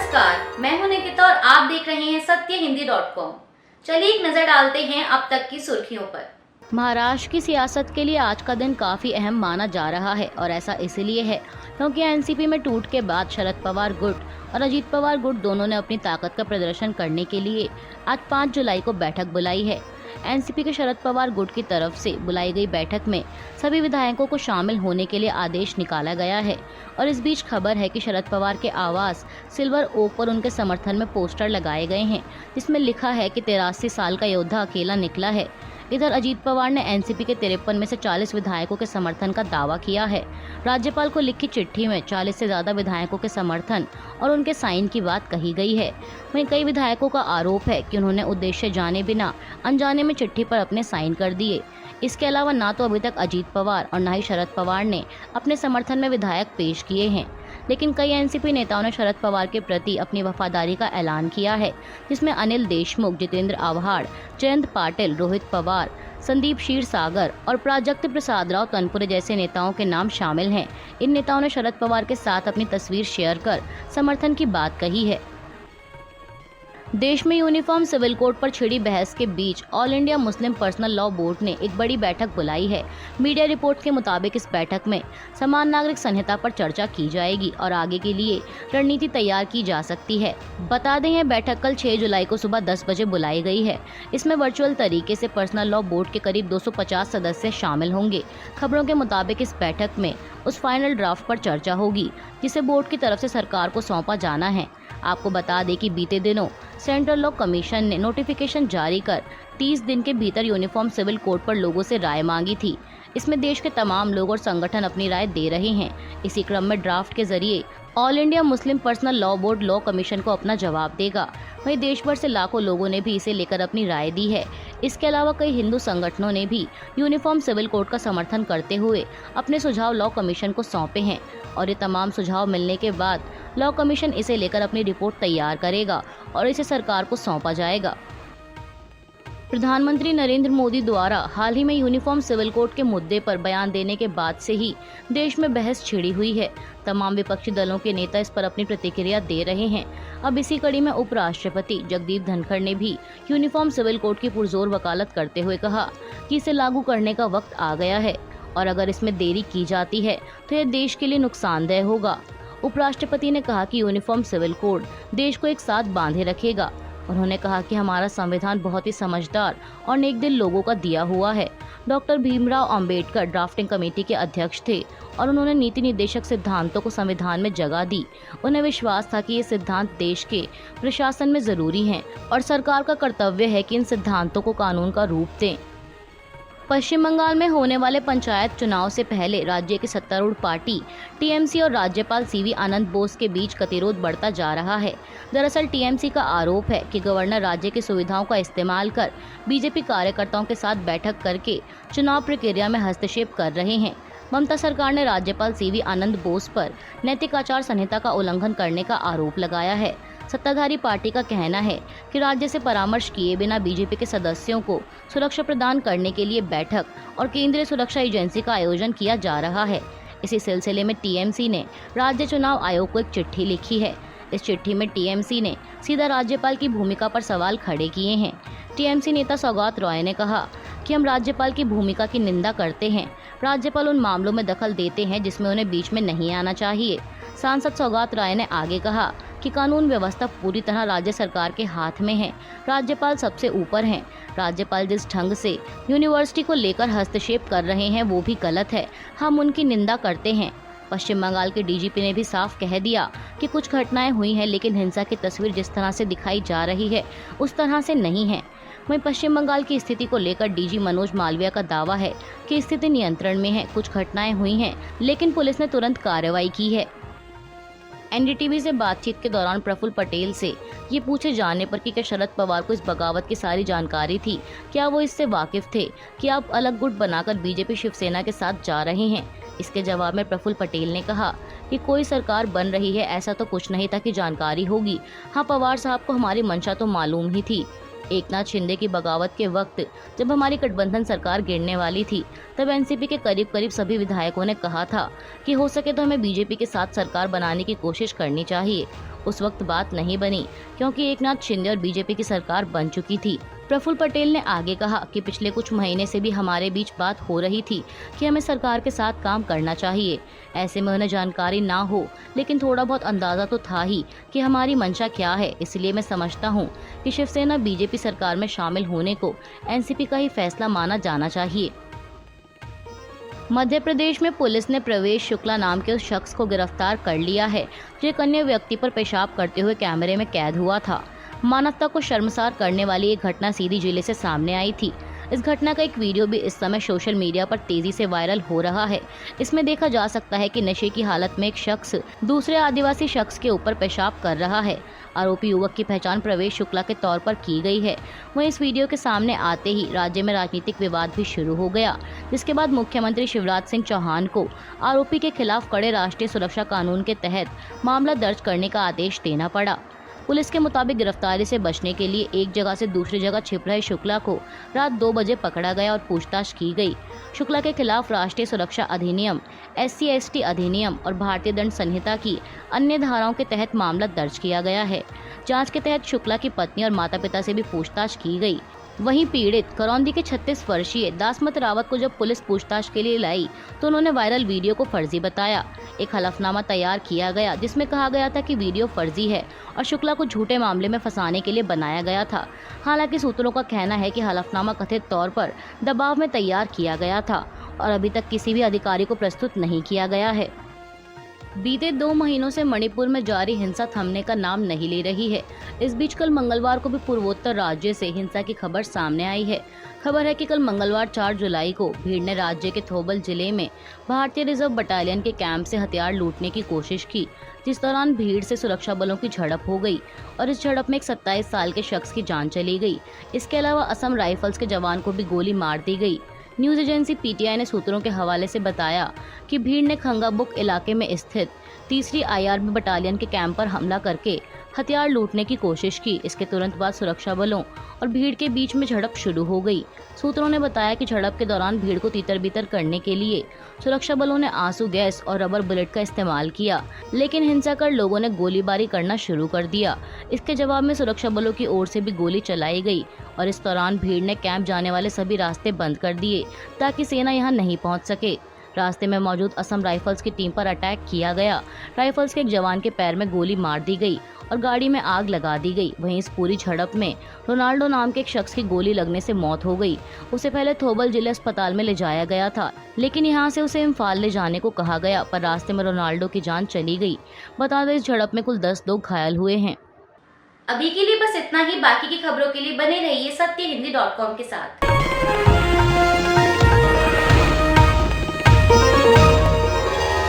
नमस्कार, मैं हूं निकिता और आप देख रहे हैं सत्यहिंदी.com। चलिए एक नजर डालते हैं अब तक की सुर्खियों पर। महाराष्ट्र की सियासत के लिए आज का दिन काफी अहम माना जा रहा है और ऐसा इसलिए है क्योंकि एनसीपी में टूट के बाद शरद पवार गुट और अजीत पवार गुट दोनों ने अपनी ताकत का प्रदर्शन करने के लिए आज 5 जुलाई को बैठक बुलाई है। एनसीपी के शरद पवार गुट की तरफ से बुलाई गई बैठक में सभी विधायकों को शामिल होने के लिए आदेश निकाला गया है और इस बीच खबर है कि शरद पवार के आवास सिल्वर ओक पर उनके समर्थन में पोस्टर लगाए गए हैं जिसमें लिखा है कि 83 साल का योद्धा अकेला निकला है। इधर अजीत पवार ने एनसीपी के 53 में से 40 विधायकों के समर्थन का दावा किया है। राज्यपाल को लिखी चिट्ठी में 40 से ज्यादा विधायकों के समर्थन और उनके साइन की बात कही गई है। वहीं कई विधायकों का आरोप है कि उन्होंने उद्देश्य जाने बिना अनजाने में चिट्ठी पर अपने साइन कर दिए। इसके अलावा ना तो अभी तक अजीत पवार और ना ही शरद पवार ने अपने समर्थन में विधायक पेश किए हैं, लेकिन कई एनसीपी नेताओं ने शरद पवार के प्रति अपनी वफादारी का ऐलान किया है, जिसमें अनिल देशमुख, जितेंद्र आव्हाड, जयंत पाटिल, रोहित पवार, संदीप क्षीरसागर और प्राजक्त प्रसाद राव तनपुरे जैसे नेताओं के नाम शामिल हैं। इन नेताओं ने शरद पवार के साथ अपनी तस्वीर शेयर कर समर्थन की बात कही है। देश में यूनिफॉर्म सिविल कोड पर छिड़ी बहस के बीच ऑल इंडिया मुस्लिम पर्सनल लॉ बोर्ड ने एक बड़ी बैठक बुलाई है। मीडिया रिपोर्ट के मुताबिक इस बैठक में समान नागरिक संहिता पर चर्चा की जाएगी और आगे के लिए रणनीति तैयार की जा सकती है। बता दें, यह बैठक कल 6 जुलाई को सुबह 10 बजे बुलाई गई है। इसमें वर्चुअल तरीके से पर्सनल लॉ बोर्ड के करीब 250 सदस्य शामिल होंगे। खबरों के मुताबिक इस बैठक में उस फाइनल ड्राफ्ट पर चर्चा होगी जिसे बोर्ड की तरफ से सरकार को सौंपा जाना है। आपको बता दें कि बीते दिनों सेंट्रल लॉ कमीशन ने नोटिफिकेशन जारी कर 30 दिन के भीतर यूनिफॉर्म सिविल कोड पर लोगों से राय मांगी थी। इसमें देश के तमाम लोग और संगठन अपनी राय दे रहे हैं। इसी क्रम में ड्राफ्ट के जरिए all India Muslim Personal Law board law commission को अपना जवाब देगा। वहीं देश भर से लाखों लोगों ने भी इसे लेकर अपनी राय दी है। इसके अलावा कई हिंदू संगठनों ने भी यूनिफॉर्म सिविल कोड का समर्थन करते हुए अपने सुझाव लॉ कमीशन को सौंपे हैं और ये तमाम सुझाव मिलने के बाद लॉ कमीशन इसे लेकर अपनी रिपोर्ट तैयार करेगा और इसे सरकार को सौंपा जाएगा। प्रधानमंत्री नरेंद्र मोदी द्वारा हाल ही में यूनिफॉर्म सिविल कोड के मुद्दे पर बयान देने के बाद से ही देश में बहस छिड़ी हुई है। तमाम विपक्षी दलों के नेता इस पर अपनी प्रतिक्रिया दे रहे हैं। अब इसी कड़ी में उपराष्ट्रपति जगदीप धनखड़ ने भी यूनिफॉर्म सिविल कोड की पुरजोर वकालत करते हुए कहा कि इसे लागू करने का वक्त आ गया है और अगर इसमें देरी की जाती है तो यह देश के लिए नुकसानदेह होगा। उपराष्ट्रपति ने कहा कि यूनिफॉर्म सिविल कोड देश को एक साथ बांधे रखेगा। उन्होंने कहा कि हमारा संविधान बहुत ही समझदार और नेकदिल लोगों का दिया हुआ है। Doctor Bhimrao Ambedkar drafting committee के अध्यक्ष थे और उन्होंने नीति निर्देशक सिद्धांतों को संविधान में जगह दी। उन्हें विश्वास था कि ये सिद्धांत देश के प्रशासन में जरूरी हैं और सरकार का कर्तव्य है कि इन सिद्धांतों को कानून का रूप दें। पश्चिम बंगाल में होने वाले पंचायत चुनाव से पहले राज्य की सत्तारूढ़ पार्टी टीएमसी और राज्यपाल सीवी आनंद बोस के बीच गतिरोध बढ़ता जा रहा है। दरअसल टीएमसी का आरोप है कि गवर्नर राज्य की सुविधाओं का इस्तेमाल कर बीजेपी कार्यकर्ताओं के साथ बैठक करके चुनाव प्रक्रिया में हस्तक्षेप कर रहे हैं। ममता सरकार ने राज्यपाल सीवी आनंद बोस पर नैतिक आचार संहिता का उल्लंघन करने का आरोप लगाया है। सत्ताधारी पार्टी का कहना है कि राज्य से परामर्श किए बिना बीजेपी के सदस्यों को सुरक्षा प्रदान करने के लिए बैठक और केंद्रीय सुरक्षा एजेंसी का आयोजन किया जा रहा है। इसी सिलसिले में टीएमसी ने राज्य चुनाव आयोग को एक चिट्ठी लिखी है। इस चिट्ठी में टीएमसी ने सीधा राज्यपाल की भूमिका पर सवाल खड़े किए हैं। टीएमसी नेता सौगात रॉय ने कहा कि हम राज्यपाल की भूमिका की निंदा करते हैं। राज्यपाल उन मामलों में दखल देते हैं जिसमें उन्हें बीच में नहीं आना चाहिए। सांसद सौगात राय ने आगे कहा कि कानून व्यवस्था पूरी तरह राज्य सरकार के हाथ में है। राज्यपाल सबसे ऊपर हैं। राज्यपाल जिस ढंग से यूनिवर्सिटी को लेकर हस्तक्षेप कर रहे हैं वो भी गलत है। हम उनकी निंदा करते हैं। पश्चिम बंगाल के डीजीपी ने भी साफ कह दिया कि कुछ घटनाएं हुई हैं, लेकिन हिंसा की तस्वीर जिस तरह से दिखाई जा रही है उस तरह से नहीं है। वहीं पश्चिम बंगाल की स्थिति को लेकर डीजी मनोज मालविया का दावा है कि स्थिति नियंत्रण में है। कुछ घटनाएं हुई हैं, लेकिन पुलिस ने तुरंत कार्रवाई की है। एनडीटीवी से बातचीत के दौरान प्रफुल्ल पटेल से ये पूछे जाने पर कि क्या शरद पवार को इस बगावत की सारी जानकारी थी, क्या वो इससे वाकिफ थे कि आप अलग गुट बनाकर बीजेपी शिवसेना के साथ जा रहे हैं। इसके जवाब में प्रफुल्ल पटेल ने कहा कि कोई सरकार बन रही है ऐसा तो कुछ नहीं था कि जानकारी होगी। हाँ, पवार साहब को हमारी मंशा तो मालूम ही थी। एकनाथ शिंदे की बगावत के वक्त जब हमारी गठबंधन सरकार गिरने वाली थी तब एनसीपी के करीब सभी विधायकों ने कहा था कि हो सके तो हमें बीजेपी के साथ सरकार बनाने की कोशिश करनी चाहिए। उस वक्त बात नहीं बनी क्योंकि एकनाथ शिंदे और बीजेपी की सरकार बन चुकी थी। प्रफुल्ल पटेल ने आगे कहा कि पिछले कुछ महीने से भी हमारे बीच बात हो रही थी कि हमें सरकार के साथ काम करना चाहिए। ऐसे में उन्हें जानकारी ना हो लेकिन थोड़ा बहुत अंदाजा तो था ही कि हमारी मंशा क्या है। इसलिए मैं समझता हूँ कि शिवसेना बीजेपी सरकार में शामिल होने को एनसीपी का ही फैसला माना जाना चाहिए। मध्य प्रदेश में पुलिस ने प्रवेश शुक्ला नाम के उस शख्स को गिरफ्तार कर लिया है जो एक अन्य व्यक्ति पर पेशाब करते हुए कैमरे में कैद हुआ था। मानवता को शर्मसार करने वाली एक घटना सीधी जिले से सामने आई थी। इस घटना का एक वीडियो भी इस समय सोशल मीडिया पर तेजी से वायरल हो रहा है। इसमें देखा जा सकता है कि नशे की हालत में एक शख्स दूसरे आदिवासी शख्स के ऊपर पेशाब कर रहा है। आरोपी युवक की पहचान प्रवेश शुक्ला के तौर पर की गई है। वहीं इस वीडियो के सामने आते ही राज्य में राजनीतिक विवाद भी शुरू हो गया, जिसके बाद मुख्यमंत्री शिवराज सिंह चौहान को आरोपी के खिलाफ कड़े राष्ट्रीय सुरक्षा कानून के तहत मामला दर्ज करने का आदेश देना पड़ा। पुलिस के मुताबिक गिरफ्तारी से बचने के लिए एक जगह से दूसरी जगह छिप रहे शुक्ला को रात 2 बजे पकड़ा गया और पूछताछ की गई। शुक्ला के खिलाफ राष्ट्रीय सुरक्षा अधिनियम, SC/ST अधिनियम और भारतीय दंड संहिता की अन्य धाराओं के तहत मामला दर्ज किया गया है। जांच के तहत शुक्ला की पत्नी और माता पिता से भी पूछताछ की गई। वहीं पीड़ित करौंदी के 36 वर्षीय दासमत रावत को जब पुलिस पूछताछ के लिए लाई तो उन्होंने वायरल वीडियो को फर्जी बताया। एक हलफनामा तैयार किया गया जिसमें कहा गया था कि वीडियो फर्जी है और शुक्ला को झूठे मामले में फंसाने के लिए बनाया गया था। हालांकि सूत्रों का कहना है कि हलफनामा कथित तौर पर दबाव में तैयार किया गया था और अभी तक किसी भी अधिकारी को प्रस्तुत नहीं किया गया है। बीते 2 महीनों से मणिपुर में जारी हिंसा थमने का नाम नहीं ले रही है। इस बीच कल मंगलवार को भी पूर्वोत्तर राज्य से हिंसा की खबर सामने आई है। खबर है कि कल मंगलवार 4 जुलाई को भीड़ ने राज्य के थौबल जिले में भारतीय रिजर्व बटालियन के कैंप से हथियार लूटने की कोशिश की, जिस दौरान भीड़ से सुरक्षा बलों की झड़प हो गई और इस झड़प में एक 27 साल के शख्स की जान चली गई। इसके अलावा असम राइफल्स के जवान को भी गोली मार दी गई। न्यूज एजेंसी PTI ने सूत्रों के हवाले से बताया कि भीड़ ने खंगाबुक इलाके में स्थित 3री IRB बटालियन के कैंप पर हमला करके हथियार लूटने की कोशिश की। इसके तुरंत बाद सुरक्षा बलों और भीड़ के बीच में झड़प शुरू हो गई। सूत्रों ने बताया कि झड़प के दौरान भीड़ को तितर-बितर करने के लिए सुरक्षा बलों ने आंसू गैस और रबर बुलेट का इस्तेमाल किया, लेकिन हिंसाकर लोगों ने गोलीबारी करना शुरू कर दिया। इसके जवाब में सुरक्षा बलों की ओर से भी गोली चलाई गई और इस दौरान भीड़ ने कैंप जाने वाले सभी रास्ते बंद कर दिए ताकि सेना यहां नहीं पहुंच सके। रास्ते में मौजूद असम राइफल्स की टीम पर अटैक किया गया। राइफल्स के एक जवान के पैर में गोली मार दी गई और गाड़ी में आग लगा दी गई। वहीं इस पूरी झड़प में रोनाल्डो नाम के एक शख्स की गोली लगने से मौत हो गई। उसे पहले थौबल जिले अस्पताल में ले जाया गया था, लेकिन यहां से उसे इम्फाल ले जाने को कहा गया, पर रास्ते में रोनाल्डो की जान चली गई। बता दें, इस झड़प में कुल 10 लोग घायल हुए हैं। अभी के लिए बस इतना ही। बाकी की खबरों के लिए बने रहिए सत्यहिंदी.com के साथ।